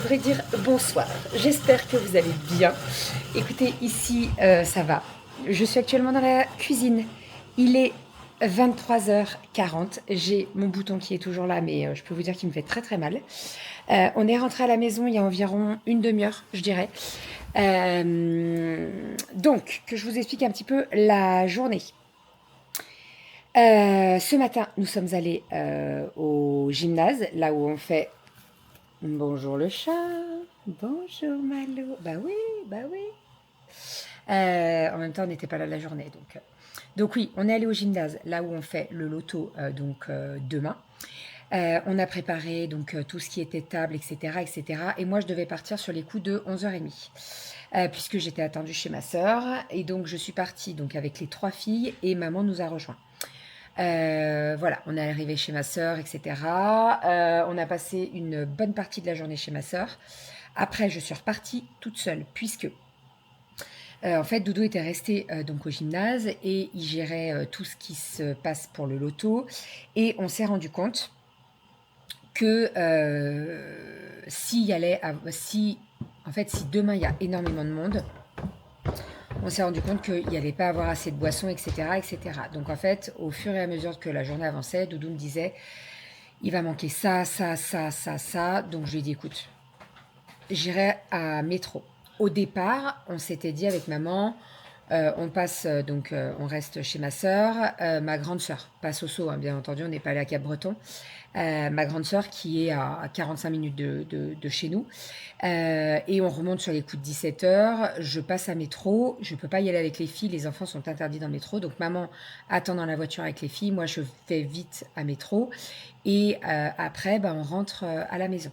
devrais dire bonsoir. J'espère que vous allez bien. Écoutez, ici, ça va. Je suis actuellement dans la cuisine. Il est 23h40. J'ai mon bouton qui est toujours là, mais je peux vous dire qu'il me fait très très mal. On est rentré à la maison il y a environ une demi-heure, je dirais. Donc, que je vous explique un petit peu la journée. Ce matin, nous sommes allés au gymnase, là où on fait... Bonjour le chat, bonjour Malo. Bah oui, bah oui. En même temps, on n'était pas là la journée, donc oui, on est allé au gymnase, là où on fait le loto, demain. On a préparé donc tout ce qui était table, etc., etc. Et moi, je devais partir sur les coups de 11h30, puisque j'étais attendue chez ma sœur. Et donc, je suis partie donc avec les 3 filles et maman nous a rejoints. Voilà, on est arrivé chez ma sœur, etc. On a passé une bonne partie de la journée chez ma sœur. Après, je suis repartie toute seule, puisque en fait, Doudou était resté donc au gymnase et il gérait tout ce qui se passe pour le loto. Et on s'est rendu compte que si demain il y a énormément de monde, on s'est rendu compte qu'il n'y allait pas avoir assez de boissons, etc., etc. Donc en fait, au fur et à mesure que la journée avançait, Doudou me disait, il va manquer ça, ça, ça, ça, ça. Donc je lui ai dit, écoute, j'irai à métro. Au départ, on s'était dit avec maman, on reste chez ma sœur, ma grande sœur, pas Soso, hein, bien entendu, on n'est pas allé à Cap-Breton. Ma grande sœur qui est à 45 minutes de chez nous. Et on remonte sur les coups de 17h. Je passe à métro. Je ne peux pas y aller avec les filles. Les enfants sont interdits dans le métro. Donc maman attend dans la voiture avec les filles. Moi, je fais vite à métro. Et après, on rentre à la maison.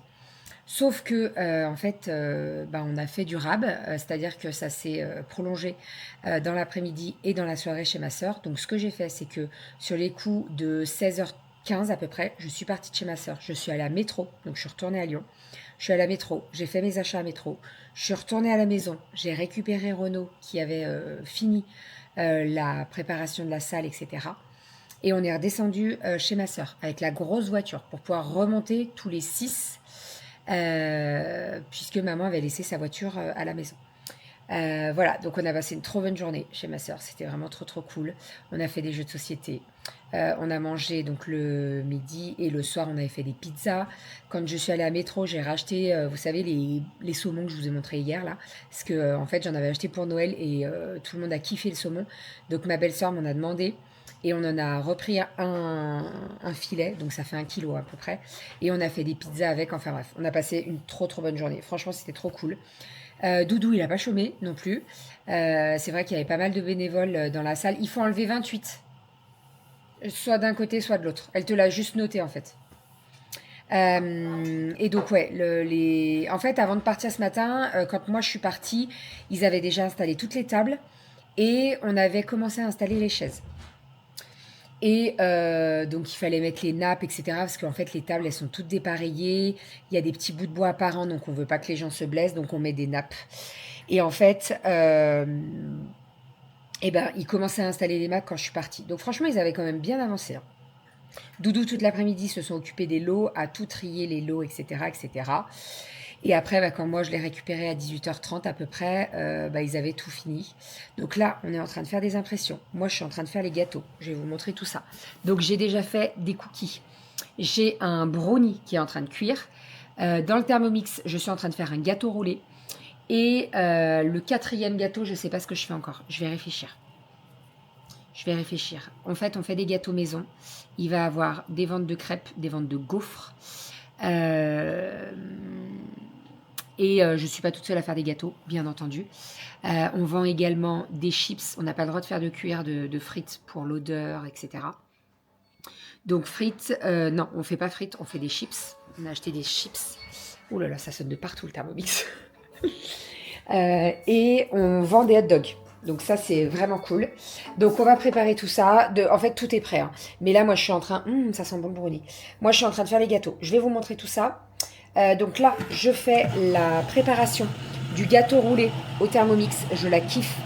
Sauf que, en fait, on a fait du rab, c'est-à-dire que ça s'est prolongé dans l'après-midi et dans la soirée chez ma sœur. Donc, ce que j'ai fait, c'est que sur les coups de 16h15 à peu près, je suis partie de chez ma sœur. Je suis allée à métro, donc je suis retournée à Lyon. Je suis allée à métro, j'ai fait mes achats à métro. Je suis retournée à la maison, j'ai récupéré Renaud qui avait fini la préparation de la salle, etc. Et on est redescendu chez ma sœur avec la grosse voiture pour pouvoir remonter tous les 6 puisque maman avait laissé sa voiture à la maison. Voilà, donc on a passé une trop bonne journée chez ma sœur, c'était vraiment trop trop cool. On a fait des jeux de société, on a mangé donc le midi et le soir on avait fait des pizzas. Quand je suis allée à métro, j'ai racheté, vous savez, les saumons que je vous ai montré hier là, parce que en fait j'en avais acheté pour Noël et tout le monde a kiffé le saumon. Donc ma belle-sœur m'en a demandé. Et on en a repris un filet, donc ça fait 1 kilo à peu près. Et on a fait des pizzas avec, enfin bref, on a passé une trop trop bonne journée. Franchement, c'était trop cool. Doudou, il n'a pas chômé non plus. C'est vrai qu'il y avait pas mal de bénévoles dans la salle. Il faut enlever 28, soit d'un côté, soit de l'autre. Elle te l'a juste noté en fait. Et donc ouais, en fait, avant de partir ce matin, quand moi je suis partie, ils avaient déjà installé toutes les tables et on avait commencé à installer les chaises. Et donc il fallait mettre les nappes, etc. Parce qu'en fait les tables elles sont toutes dépareillées. Il y a des petits bouts de bois apparents, donc on veut pas que les gens se blessent, donc on met des nappes. Et en fait, ils commençaient à installer les nappes quand je suis partie. Donc franchement ils avaient quand même bien avancé, hein. Doudou toute l'après-midi se sont occupés des lots, à tout trier les lots, etc., etc. Et après, quand moi je l'ai récupéré à 18h30 à peu près, ils avaient tout fini. Donc là, on est en train de faire des impressions. Moi, je suis en train de faire les gâteaux. Je vais vous montrer tout ça. Donc j'ai déjà fait des cookies. J'ai un brownie qui est en train de cuire. Dans le Thermomix, je suis en train de faire un gâteau roulé. Et le 4e gâteau, je ne sais pas ce que je fais encore. Je vais réfléchir. En fait, on fait des gâteaux maison. Il va y avoir des ventes de crêpes, des ventes de gaufres. Et je ne suis pas toute seule à faire des gâteaux, bien entendu. On vend également des chips. On n'a pas le droit de faire de cuillère de frites pour l'odeur, etc. Donc frites, non, on ne fait pas frites, on fait des chips. On a acheté des chips. Oh là là, ça sonne de partout le Thermomix. Et on vend des hot dogs. Donc ça, c'est vraiment cool. Donc on va préparer tout ça. En fait, tout est prêt, hein. Mais là, moi, je suis en train... ça sent bon le brownie. Moi, je suis en train de faire les gâteaux. Je vais vous montrer tout ça. Donc là, je fais la préparation du gâteau roulé au Thermomix. Je la kiffe.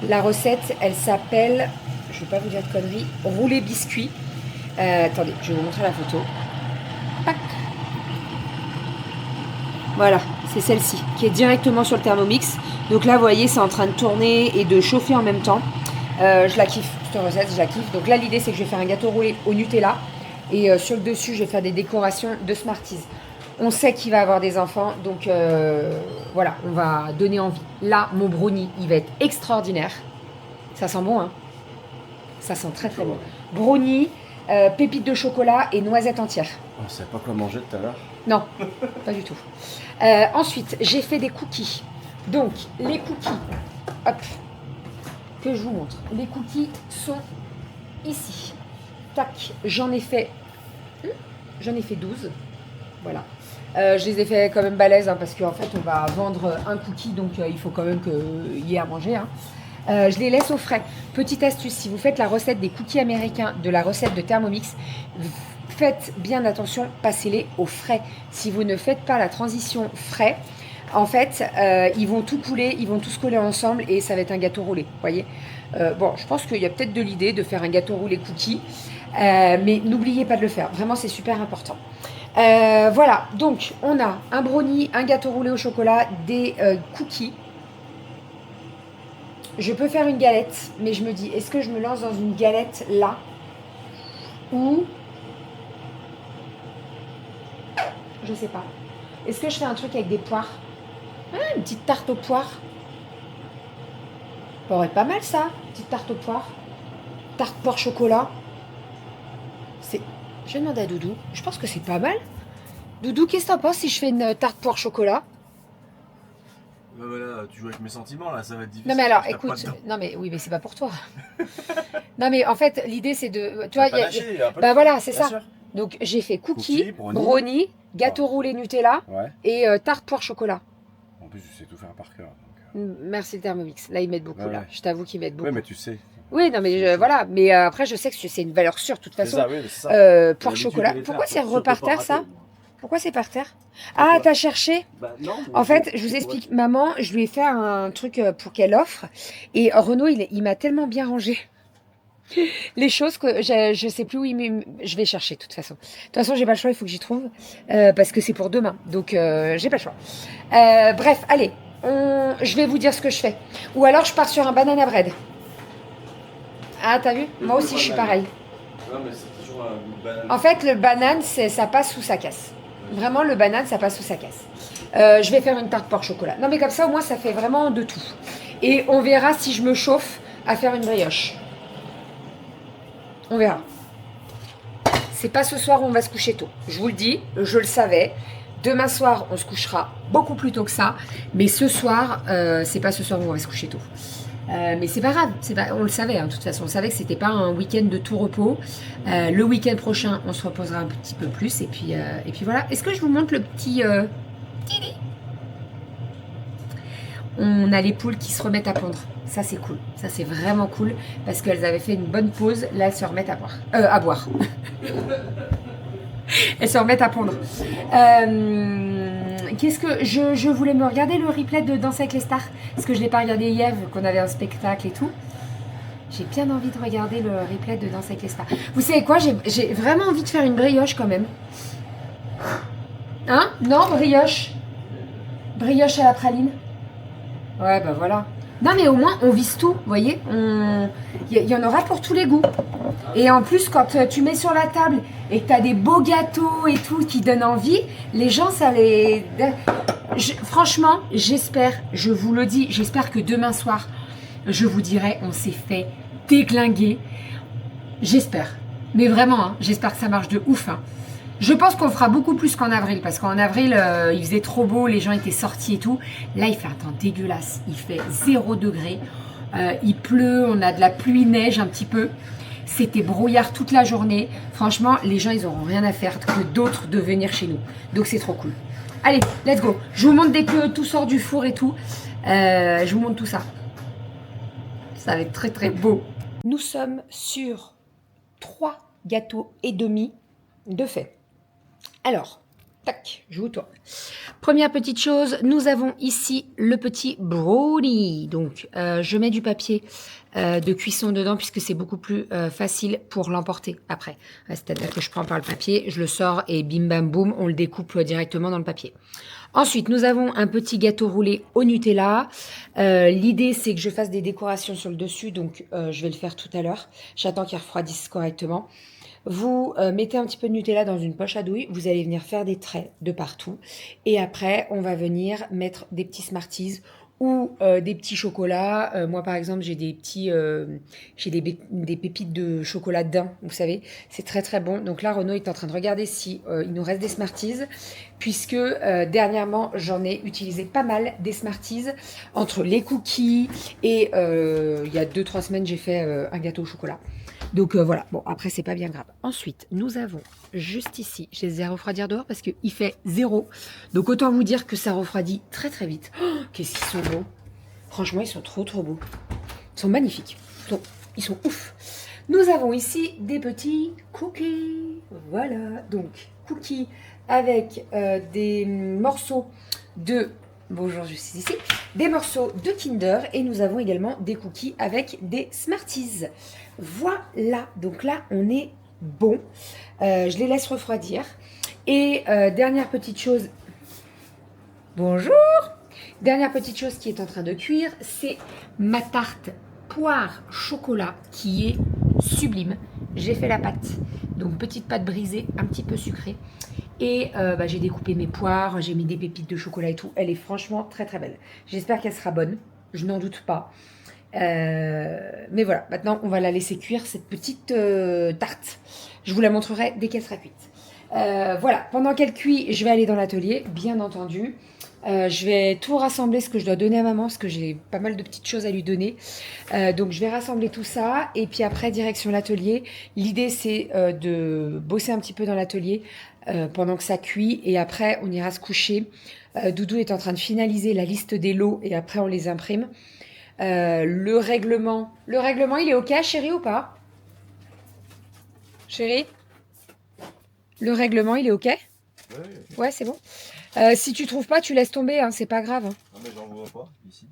La recette, elle s'appelle... Je ne vais pas vous dire de conneries. Roulé biscuit. Attendez, je vais vous montrer la photo. Pac. Voilà, c'est celle-ci, qui est directement sur le Thermomix. Donc là, vous voyez, c'est en train de tourner et de chauffer en même temps. Je la kiffe, cette recette, je la kiffe. Donc là, l'idée, c'est que je vais faire un gâteau roulé au Nutella. Et sur le dessus, je vais faire des décorations de Smarties. On sait qu'il va avoir des enfants, donc voilà, on va donner envie. Là, mon brownie, il va être extraordinaire. Ça sent bon, hein? Ça sent très très bon. Brownie, pépites de chocolat et noisettes entières. On sait pas quoi manger tout à l'heure. Non, pas du tout. Ensuite, j'ai fait des cookies. Donc, les cookies, hop, que je vous montre. Les cookies sont ici. Tac, j'en ai fait 12. Voilà. Je les ai fait quand même balèzes hein, parce qu'en fait, on va vendre un cookie, donc il faut quand même qu'il y ait à manger. Hein. Je les laisse au frais. Petite astuce, si vous faites la recette des cookies américains de la recette de Thermomix, faites bien attention, passez-les au frais. Si vous ne faites pas la transition frais, en fait, ils vont tout couler, ils vont tous coller ensemble et ça va être un gâteau roulé, voyez. Bon, je pense qu'il y a peut-être de l'idée de faire un gâteau roulé cookie, mais n'oubliez pas de le faire. Vraiment, c'est super important. Voilà, donc on a un brownie, un gâteau roulé au chocolat, des cookies. Je peux faire une galette, mais je me dis, est-ce que je me lance dans une galette là ou je sais pas. Est-ce que je fais un truc avec des poires? Une petite tarte aux poires. Ça aurait pas mal ça, petite tarte aux poires. Tarte poire chocolat. Je vais demander à Doudou. Je pense que c'est pas mal. Doudou, qu'est-ce que t'en penses si je fais une tarte poire chocolat? Bah voilà, tu joues avec mes sentiments là, ça va être difficile. Non mais alors, écoute, non mais oui, mais c'est pas pour toi. Non mais en fait, l'idée c'est de, tu vois, bah voilà, c'est ça. Sûr. Donc j'ai fait cookies, brownie, gâteau roulé Nutella et tarte poire chocolat. En plus, tu sais tout faire par cœur. Merci le Thermomix. Là, ils mettent beaucoup là. Je t'avoue qu'ils mettent beaucoup. Oui, mais tu sais. Oui, non mais voilà. Mais après, je sais que c'est une valeur sûre de toute façon. C'est ça, poire chocolat. Pourquoi c'est par terre ça? Pourquoi c'est par terre? Ah, t'as cherché? Bah, non, en fait, je vous explique. Maman, je lui ai fait un truc pour qu'elle offre. Et Renaud, il m'a tellement bien rangé les choses que je sais plus où je vais chercher de toute façon. De toute façon, j'ai pas le choix, il faut que j'y trouve. Parce que c'est pour demain. Donc, j'ai pas le choix. Bref, allez. Je vais vous dire ce que je fais. Ou alors, je pars sur un banana bread. Ah, t'as vu? Moi aussi, je suis pareil. Non, mais c'est toujours un banane. En fait, le banane, ça passe ou ça casse. Vraiment, le banane, ça passe ou ça casse. Je vais faire une tarte porc chocolat. Non, mais comme ça, au moins, ça fait vraiment de tout. Et on verra si je me chauffe à faire une brioche. On verra. C'est pas ce soir où on va se coucher tôt. Je vous le dis, je le savais. Demain soir, on se couchera beaucoup plus tôt que ça. Mais ce soir, c'est pas ce soir où on va se coucher tôt. Mais c'est pas grave, on le savait, hein, de toute façon, on savait que c'était pas un week-end de tout repos. Le week-end prochain, on se reposera un petit peu plus et puis voilà. Est-ce que je vous montre le petit lit? On a les poules qui se remettent à pondre. Ça c'est cool, ça c'est vraiment cool parce qu'elles avaient fait une bonne pause. Là, elles se remettent à boire. Elles se remettent à pondre. Qu'est-ce que je voulais me regarder le replay de Danse avec les stars parce que je l'ai pas regardé hier vu qu'on avait un spectacle et tout. J'ai bien envie de regarder le replay de Danse avec les stars. Vous savez quoi, j'ai vraiment envie de faire une brioche quand même. Hein? Non, brioche à la praline. Ouais, bah voilà. Non mais au moins on vise tout, vous voyez. Il y en aura pour tous les goûts. Et en plus quand tu mets sur la table et que tu as des beaux gâteaux et tout qui donnent envie, les gens ça les... Franchement, j'espère, je vous le dis, j'espère que demain soir, je vous dirai, on s'est fait déglinguer. J'espère. Mais vraiment, hein, j'espère que ça marche de ouf. Hein. Je pense qu'on fera beaucoup plus qu'en avril, parce qu'en avril, il faisait trop beau, les gens étaient sortis et tout. Là, il fait un temps dégueulasse. Il fait 0 degré. Il pleut, on a de la pluie-neige un petit peu. C'était brouillard toute la journée. Franchement, les gens, ils n'auront rien à faire que d'autres de venir chez nous. Donc, c'est trop cool. Allez, let's go. Je vous montre dès que tout sort du four et tout. Je vous montre tout ça. Ça va être très, très beau. Nous sommes sur 3 gâteaux et demi de fait. Alors, Tac, je vous tourne. Première petite chose, nous avons ici le petit brownie. Donc, je mets du papier de cuisson dedans puisque c'est beaucoup plus facile pour l'emporter après. C'est-à-dire que je prends par le papier, je le sors et bim bam boum, on le découpe directement dans le papier. Ensuite, nous avons un petit gâteau roulé au Nutella. L'idée, c'est que je fasse des décorations sur le dessus, donc je vais le faire tout à l'heure. J'attends qu'il refroidisse correctement. Vous mettez un petit peu de Nutella dans une poche à douille, vous allez venir faire des traits de partout. Et après, on va venir mettre des petits Smarties ou des petits chocolats. Moi, par exemple, j'ai des petits, des pépites de chocolat daim, vous savez. C'est très, très bon. Donc là, Renaud est en train de regarder si il nous reste des Smarties, puisque dernièrement, j'en ai utilisé pas mal des Smarties entre les cookies et il y a 2-3 semaines, j'ai fait un gâteau au chocolat. Donc voilà, bon après c'est pas bien grave. Ensuite, nous avons juste ici, je les ai à refroidir dehors parce qu'il fait 0. Donc autant vous dire que ça refroidit très très vite. Oh, qu'est-ce qu'ils sont beaux. Franchement, ils sont trop trop beaux. Ils sont magnifiques. Ils sont ouf. Nous avons ici des petits cookies. Voilà, donc cookies avec des morceaux de... Bonjour, je suis ici. Des morceaux de Kinder et nous avons également des cookies avec des Smarties. Voilà, donc là on est bon. Je les laisse refroidir. Et dernière petite chose. Bonjour. Dernière petite chose qui est en train de cuire, c'est ma tarte poire chocolat qui est sublime. J'ai fait la pâte, donc petite pâte brisée, un petit peu sucrée. Et j'ai découpé mes poires, j'ai mis des pépites de chocolat et tout. Elle est franchement très très belle. J'espère qu'elle sera bonne, je n'en doute pas. Mais voilà, maintenant on va la laisser cuire cette petite tarte. Je vous la montrerai dès qu'elle sera cuite. Voilà, pendant qu'elle cuit, je vais aller dans l'atelier, bien entendu. Je vais tout rassembler ce que je dois donner à maman parce que j'ai pas mal de petites choses à lui donner. Donc je vais rassembler tout ça et puis après direction l'atelier. L'idée c'est de bosser un petit peu dans l'atelier pendant que ça cuit et après on ira se coucher. Doudou est en train de finaliser la liste des lots et après on les imprime. Le règlement il est ok chérie ou pas? Chérie? Le règlement il est ok? Ouais, c'est bon. Si tu trouves pas, tu laisses tomber, hein, c'est pas grave. Hein. Non mais j'en vois pas ici.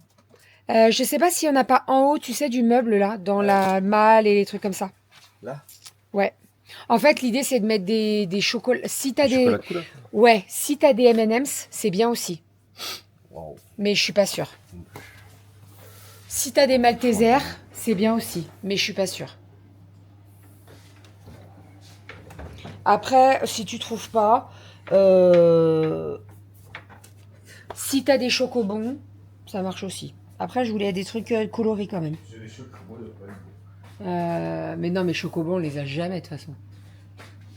Je sais pas s'il y en a pas en haut, tu sais, du meuble là, dans la malle et les trucs comme ça. Là? Ouais. En fait, l'idée c'est de mettre des chocolats. Si t'as des. Chocolat de couleur. Ouais, si t'as des M&M's, c'est bien aussi. Wow. Mais je suis pas sûre. Si t'as des Maltesers, c'est bien aussi. Mais je suis pas sûre. Après, si tu trouves pas. Si t'as des chocobons, ça marche aussi. Après, je voulais des trucs colorés quand même. J'ai les chocobons, il n'y a pas eu. Mais non, mais chocobons, on les a jamais de toute façon.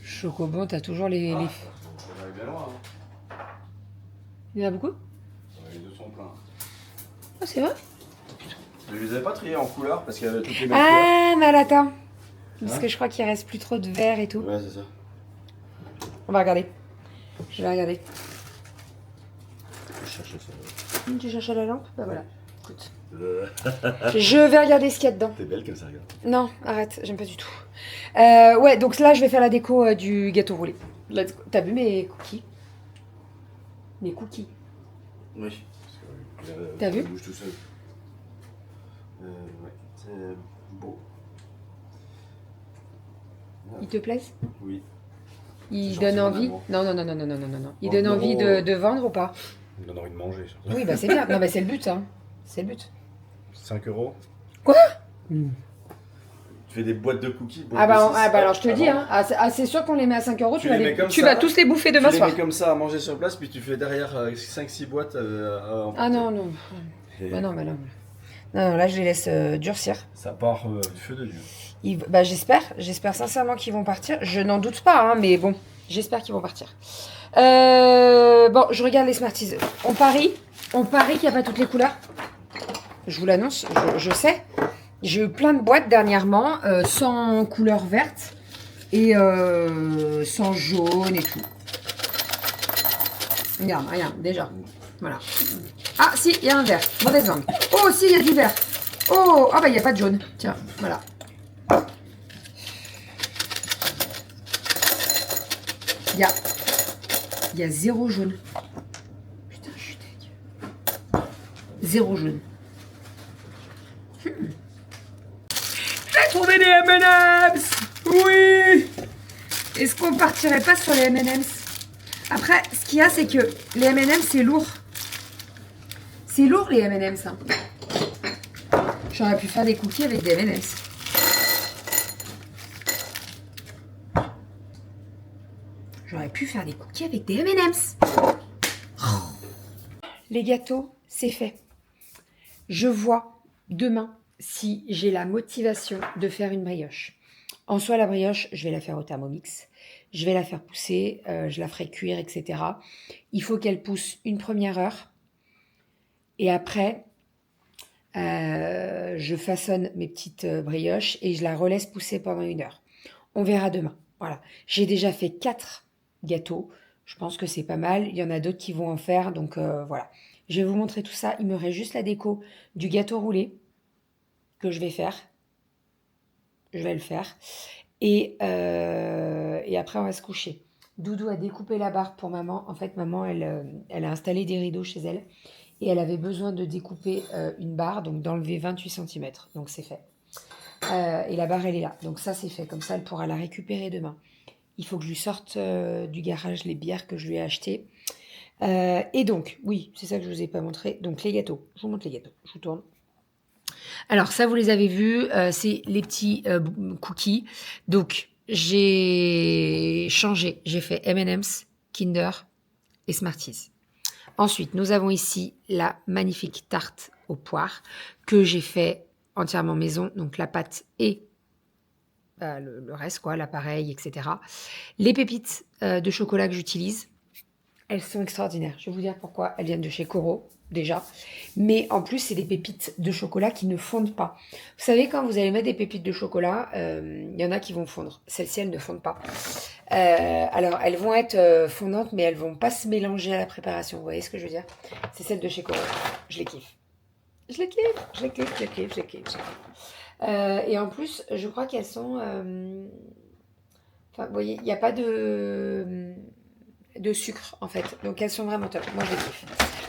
Chocobons, t'as toujours les... On va aller bien loin. Hein. Il y en a beaucoup? Les deux sont pleins. Oh, c'est vrai? Je les avais pas triés en couleur parce qu'il y avait toutes les mêmes Ah, mais attends. Parce Hein que je crois qu'il reste plus trop de vert et tout. couleurs. Ouais, c'est ça. On va regarder. Je vais regarder. Je cherchais ça. Tu cherches à la lampe? Bah voilà. Écoute. Je vais regarder ce qu'il y a dedans. T'es belle comme ça, regarde. Non, arrête, j'aime pas du tout. Ouais, donc là, je vais faire la déco du gâteau roulé. Let's go. T'as vu mes cookies? Mes cookies. Oui. T'as vu? Bouge tout seul. Ouais, c'est beau. Ils te plaisent? Oui. Ils C'est donnent gentil, envie? mon Non, non, non, non, non, non, non, non. Ils Bon, donnent envie de vendre ou pas? Il me donne envie de manger. Surtout. Oui, bah c'est bien. Non, bah c'est le but, hein. C'est le but. 5 €. Quoi? Tu fais des boîtes de cookies. Ah bah alors je te dis, hein. C'est sûr qu'on les met à 5 euros, tu vas tous les bouffer demain soir. Tu les mets comme ça à manger sur place, puis tu fais derrière 5-6 boîtes. Ah non, non. Bah non, bah non. Non, là je les laisse durcir. Ça part du feu de Dieu. Bah j'espère sincèrement qu'ils vont partir. Je n'en doute pas, hein, mais bon, j'espère qu'ils vont partir. Bon, je regarde les Smarties. On parie qu'il n'y a pas toutes les couleurs. Je vous l'annonce, je sais. J'ai eu plein de boîtes dernièrement, sans couleur verte et sans jaune et tout. Regarde, déjà. Voilà. Ah, si, il y a un vert. Mauvaise langue. Oh, si, il y a du vert. Oh, ah bah, il n'y a pas de jaune. Tiens, voilà. Il qu'il y a 0 jaune. Putain, je suis deg. 0 jaune. J'ai trouvé des M&M's. Oui. Est-ce qu'on partirait pas sur les M&M's? Après, ce qu'il y a, c'est que les M&M's, c'est lourd. C'est lourd, les M&M's. Hein. J'aurais pu faire des cookies avec des M&M's. J'aurais pu faire des cookies avec des M&M's. Les gâteaux, c'est fait. Je vois demain si j'ai la motivation de faire une brioche. En soi, la brioche, je vais la faire au Thermomix. Je vais la faire pousser, je la ferai cuire, etc. Il faut qu'elle pousse une première heure. Et après, je façonne mes petites brioches et je la relaisse pousser pendant 1 heure. On verra demain. Voilà. J'ai déjà fait 4 gâteaux. Je pense que c'est pas mal. Il y en a d'autres qui vont en faire. Donc voilà. Je vais vous montrer tout ça. Il me reste juste la déco du gâteau roulé que je vais faire. Je vais le faire. Et après, on va se coucher. Doudou a découpé la barre pour maman. En fait, maman, elle a installé des rideaux chez elle. Et elle avait besoin de découper une barre, donc d'enlever 28 cm. Donc c'est fait. Et la barre, elle est là. Donc ça, c'est fait. Comme ça, elle pourra la récupérer demain. Il faut que je lui sorte du garage les bières que je lui ai achetées. Et donc, oui, c'est ça que je ne vous ai pas montré. Donc les gâteaux. Je vous montre les gâteaux. Je vous tourne. Alors ça, vous les avez vus. C'est les petits cookies. Donc, j'ai changé. J'ai fait M&M's, Kinder et Smarties. Ensuite, nous avons ici la magnifique tarte aux poires que j'ai fait entièrement maison, donc la pâte et le reste, quoi, l'appareil, etc. Les pépites de chocolat que j'utilise, elles sont extraordinaires. Je vais vous dire pourquoi. Elles viennent de chez Coro, déjà. Mais en plus, c'est des pépites de chocolat qui ne fondent pas. Vous savez, quand vous allez mettre des pépites de chocolat, il y en a qui vont fondre. Celles-ci, elles ne fondent pas. Alors, elles vont être fondantes, mais elles vont pas se mélanger à la préparation. Vous voyez ce que je veux dire? C'est celles de chez Coro. Je les kiffe. Je les kiffe, je les kiffe, je les kiffe, je les kiffe, je les kiffe. Et en plus, je crois qu'elles sont... Enfin, vous voyez, il n'y a pas de sucre, en fait. Donc, elles sont vraiment top. Moi, je les kiffe.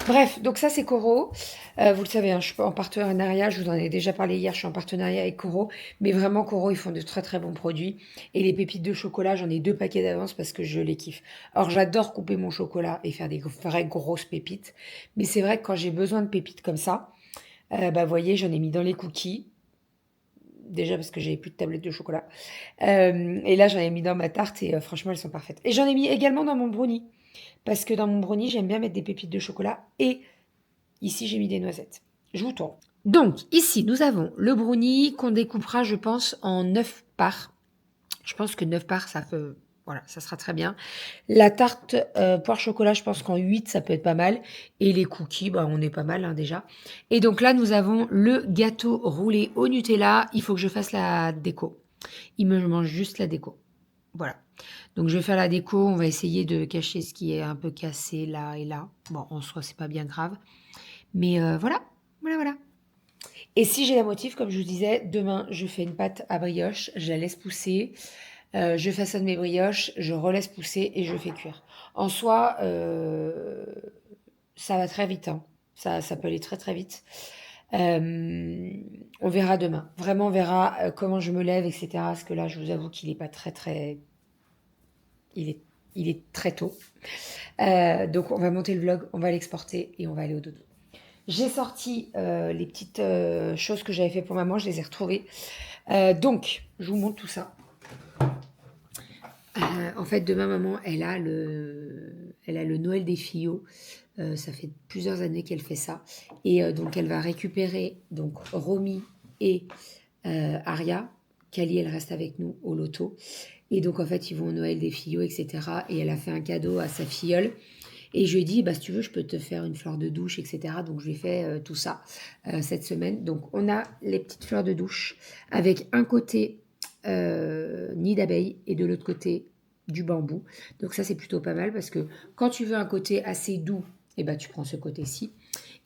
Bref, donc ça, c'est Coro. Vous le savez, hein, je suis en partenariat. Je vous en ai déjà parlé hier. Je suis en partenariat avec Coro. Mais vraiment, Coro, ils font de très, très bons produits. Et les pépites de chocolat, j'en ai 2 paquets d'avance parce que je les kiffe. Alors, j'adore couper mon chocolat et faire des vraies grosses pépites. Mais c'est vrai que quand j'ai besoin de pépites comme ça, vous voyez, j'en ai mis dans les cookies. Déjà parce que j'avais plus de tablettes de chocolat. Et là, j'en ai mis dans ma tarte et franchement, elles sont parfaites. Et j'en ai mis également dans mon brownie. Parce que dans mon brownie, j'aime bien mettre des pépites de chocolat. Et ici, j'ai mis des noisettes. Je vous tourne. Donc, ici, nous avons le brownie qu'on découpera, je pense, en 9 parts. Je pense que 9 parts, ça peut... Voilà, ça sera très bien. La tarte poire chocolat, je pense qu'en 8, ça peut être pas mal. Et les cookies, on est pas mal hein, déjà. Et donc là, nous avons le gâteau roulé au Nutella. Il faut que je fasse la déco. Il me mange juste la déco. Voilà. Donc je vais faire la déco. On va essayer de cacher ce qui est un peu cassé là et là. Bon, en soi, c'est pas bien grave. Mais voilà. Voilà. Et si j'ai la motive, comme je vous disais, demain, je fais une pâte à brioche. Je la laisse pousser. Je façonne mes brioches, je relaisse pousser et je fais cuire. En soi, ça va très vite. Hein. Ça peut aller très très vite. On verra demain. Vraiment, on verra comment je me lève, etc. Parce que là, je vous avoue qu'il n'est pas très très... Il est très tôt. Donc, on va monter le vlog, on va l'exporter et on va aller au dodo. J'ai sorti les petites choses que j'avais fait pour maman. Je les ai retrouvées. Donc, je vous montre tout ça. En fait, demain, maman, elle a le Noël des fillots. Ça fait plusieurs années qu'elle fait ça. Et donc, elle va récupérer donc Romy et Aria. Kali, elle reste avec nous au loto. Et donc, en fait, ils vont au Noël des fillots, etc. Et elle a fait un cadeau à sa filleule. Et je lui ai dit, si tu veux, je peux te faire une fleur de douche, etc. Donc, je lui ai fait tout ça cette semaine. Donc, on a les petites fleurs de douche avec un côté nid d'abeille et de l'autre côté du bambou. Donc ça, c'est plutôt pas mal parce que quand tu veux un côté assez doux, tu prends ce côté-ci.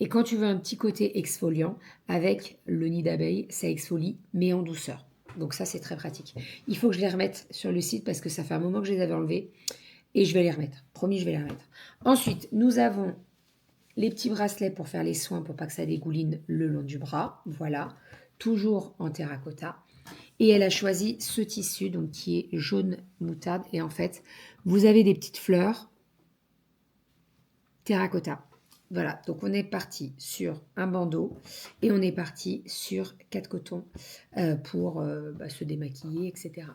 Et quand tu veux un petit côté exfoliant, avec le nid d'abeille, ça exfolie, mais en douceur. Donc ça, c'est très pratique. Il faut que je les remette sur le site parce que ça fait un moment que je les avais enlevés. Et je vais les remettre. Promis, je vais les remettre. Ensuite, nous avons les petits bracelets pour faire les soins pour pas que ça dégouline le long du bras. Voilà. Toujours en terracotta. Et elle a choisi ce tissu donc qui est jaune moutarde. Et en fait, vous avez des petites fleurs terracotta. Voilà, donc on est parti sur un bandeau et on est parti sur 4 cotons pour se démaquiller, etc.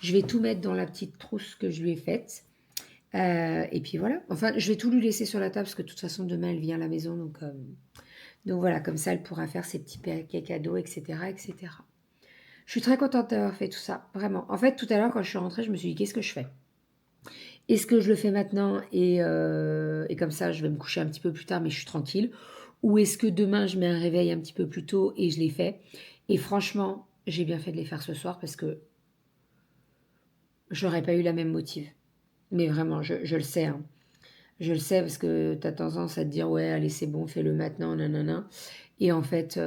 Je vais tout mettre dans la petite trousse que je lui ai faite. Et puis voilà, enfin je vais tout lui laisser sur la table parce que de toute façon demain elle vient à la maison. Donc voilà, comme ça elle pourra faire ses petits paquets cadeaux, etc., etc. Je suis très contente d'avoir fait tout ça, vraiment. En fait, tout à l'heure quand je suis rentrée, je me suis dit qu'est-ce que je fais? Est-ce que je le fais maintenant et comme ça, je vais me coucher un petit peu plus tard, mais je suis tranquille? Ou est-ce que demain, je mets un réveil un petit peu plus tôt et je les fais? Et franchement, j'ai bien fait de les faire ce soir parce que j'aurais pas eu la même motive. Mais vraiment, je le sais, hein. Je le sais parce que tu as tendance à te dire ouais, allez, c'est bon, fais-le maintenant, nanana. Et en fait,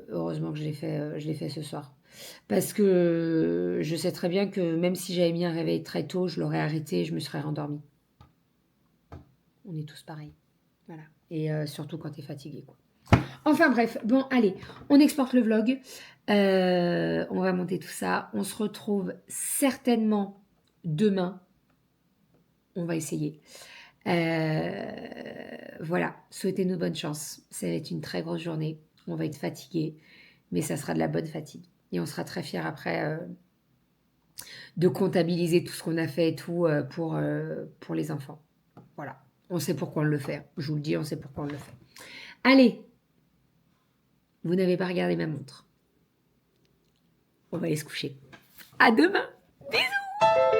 heureusement que je l'ai fait ce soir. Parce que je sais très bien que même si j'avais mis un réveil très tôt, je l'aurais arrêté et je me serais rendormie. On est tous pareils. Voilà. Et surtout quand tu es fatigué, quoi. Enfin bref, bon, allez, on exporte le vlog. On va monter tout ça. On se retrouve certainement demain. On va essayer. Voilà, souhaitez-nous bonne chance. Ça va être une très grosse journée. On va être fatigué, mais ça sera de la bonne fatigue. Et on sera très fiers après de comptabiliser tout ce qu'on a fait et tout pour les enfants. Voilà, on sait pourquoi on le fait. Je vous le dis, on sait pourquoi on le fait. Allez, vous n'avez pas regardé ma montre. On va aller se coucher. À demain. Bisous.